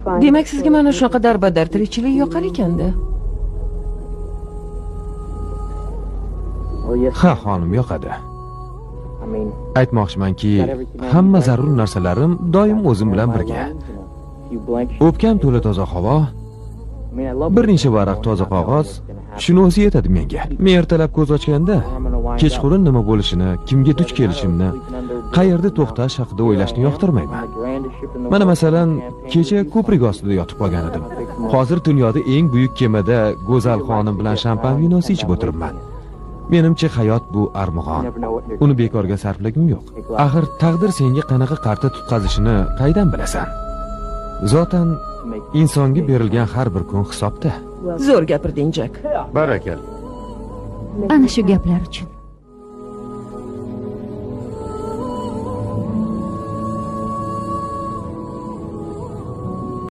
Demak, sizga mana shunaqa darbadar tirikchilik yoqar ekanda. Ha, xonim, yoqadi. Aytmoqchimanki, hamma zarur narsalarim doim o'zim bilan birga. O'pkam to'la toza havo, bir necha varaq toza qog'oz, shuni o'zi yetadi menga. Men ertalab ko'z ochganda kechqurun nima bo'lishini, kimga duch kelishimni, qayerda to'xtash haqida o'ylashni yoqtirmayman. Mana masalan, kecha ko'prik ostida yotib qolgan edim. Hozir dunyoda eng buyuk kemada go'zal xonim bilan shampan vinosi ichib o'tiribman. Menimcha hayot bu armug'on. Uni bekorga sarflagim yo'q. Axir taqdir senga qanaqa qarta tutqazishini qaydan bilasan? Zotan insonga berilgan har bir kun hisobda. Zo'r gapirding, Jak. Barakal. Ana shu gaplar uchun